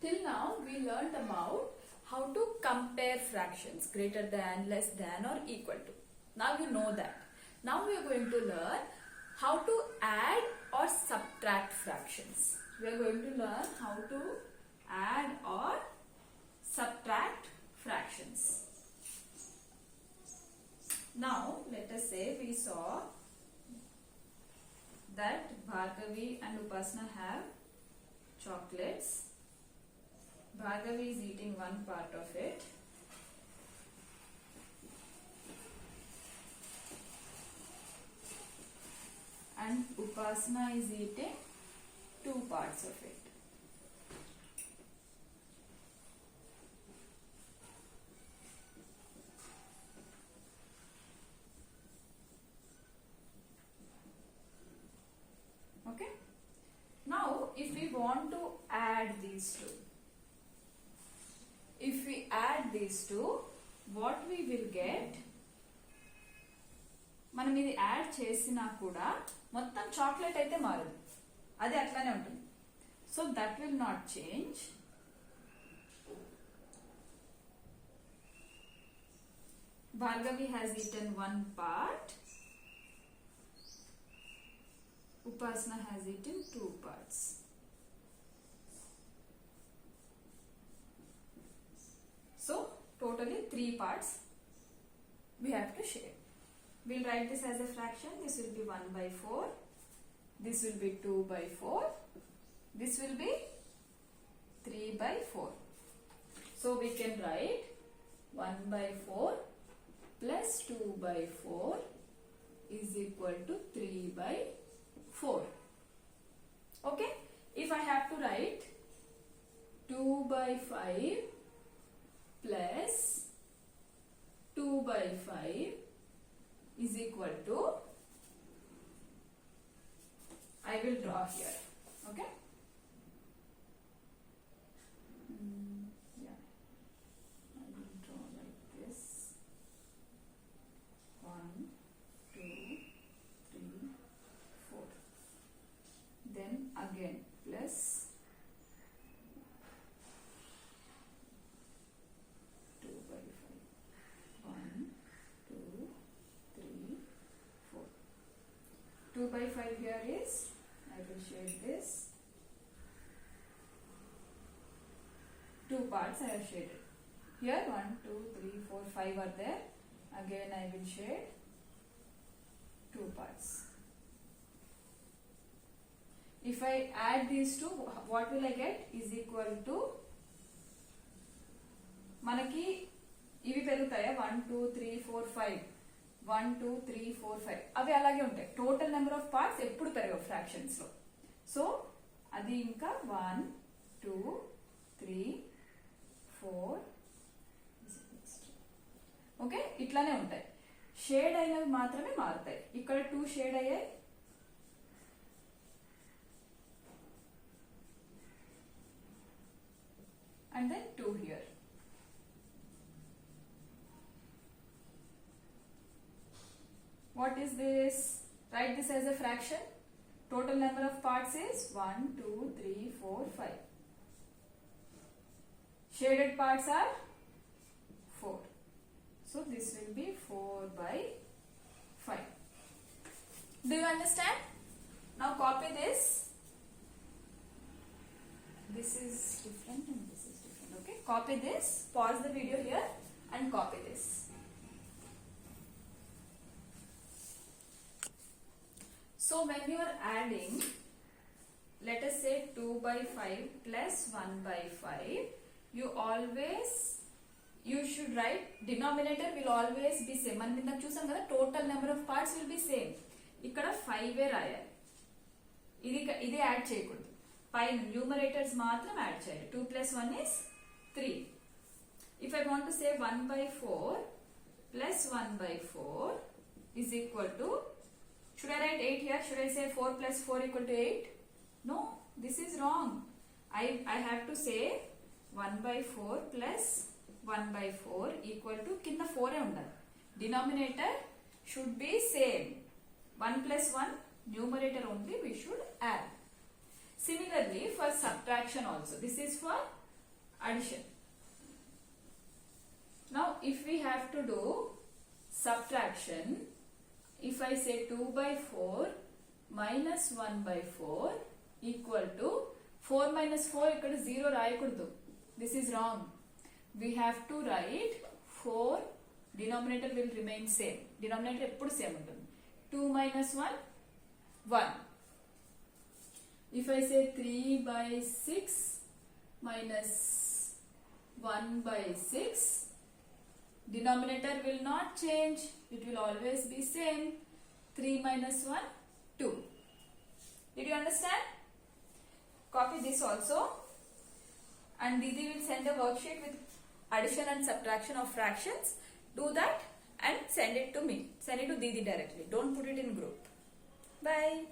Till now we learned about how to compare fractions greater than, less than or equal to. Now you know that. Now we are going to learn how to add or subtract fractions. We are going to learn how to add or subtract fractions. Now let us say we saw that Bhargavi and Upasana have chocolates. Bhargavi is eating one part of it. And Upasana is eating two parts of it. Okay? Now, if we want to add these two, what we will get, మనం ఇది add చేసినా కూడా మొత్తం chocolate అయితే మారదు, అది అట్లానే ఉంటుంది. So that will not change. Bhargavi has eaten one part. Upasana has eaten two parts. So totally 3 parts we have to share. We'll write this as a fraction. This will be 1 by 4. This will be 2 by 4. This will be 3 by 4. So we can write 1 by 4 plus 2 by 4 is equal to 3 by 4. Okay? If I have to write 2 by 5 plus 2 by 5 is equal to, I will draw here. Okay? Yeah. I will draw like this. 1, 2, 3, 4. Then again plus 2 by 5. 1, 2, 3, 4. 2 by 5 here is, I will shade this. 2 parts I have shaded. Here 1, 2, 3, 4, 5 are there. Again I will shade 2 parts. If I add these two, what will I get? Is equal to, మనకి ఇవి పెరుగుతాయా 1 2 3 4 5 1 2 3 4 5 అవి అలాగే ఉంటాయి. Total number of parts ఎప్పుడు పెరగవు fractions లో. So అది ఇంకా 1 2 3 4 ఓకే, ఇట్లానే ఉంటాయి. షేడ్ అయినవి మాత్రమే మారుతాయి. ఇక్కడ 2 షేడ్ అయ్యాయి, and then 2 here. What is this? Write this as a fraction. Total number of parts is 1, 2, 3, 4, 5. Shaded parts are 4. So this will be 4 by 5. Do you understand? Now copy this. This is different and this is different. Okay, copy this. Pause the video here and copy this. So when you are adding, let us say 2 by 5 plus 1 by 5, you should write denominator will always be same. మనం ఇందాక చూసాం కదా, total number of parts will be same. ఇక్కడ 5 రాయాలి, ఇది add చేయకూడదు. పైన numerators మాత్రం యాడ్ చేయాలి. 2 plus 1 is 3. If I want to say 1 by 4 plus 1 by 4 is equal to, should I write 8 here? Should I say 4 plus 4 equal to 8? No, this is wrong. I have to say 1 by 4 plus 1 by 4 equal to, కింద 4 ఉండాలి. Denominator should be same. 1 plus 1, numerator only we should add. Similarly, for subtraction also, this is for addition. Now if we have to do subtraction, if I say 2 by 4 minus 1 by 4 equal to 4 minus 4 ikkada 0 రాయకూడదు. This is wrong. We have to write 4, denominator will remain same. Denominator ఎప్పుడు same ఉంటుంది. 2 minus 1 1. If I say 3 by 6 minus 1 by 6, denominator will not change, it will always be same. 3 minus 1 2. Did you understand? Copy this also, and Didi will send a worksheet with addition and subtraction of fractions. Do that and send it to me. Send it to Didi directly. Don't put it in group. Bye.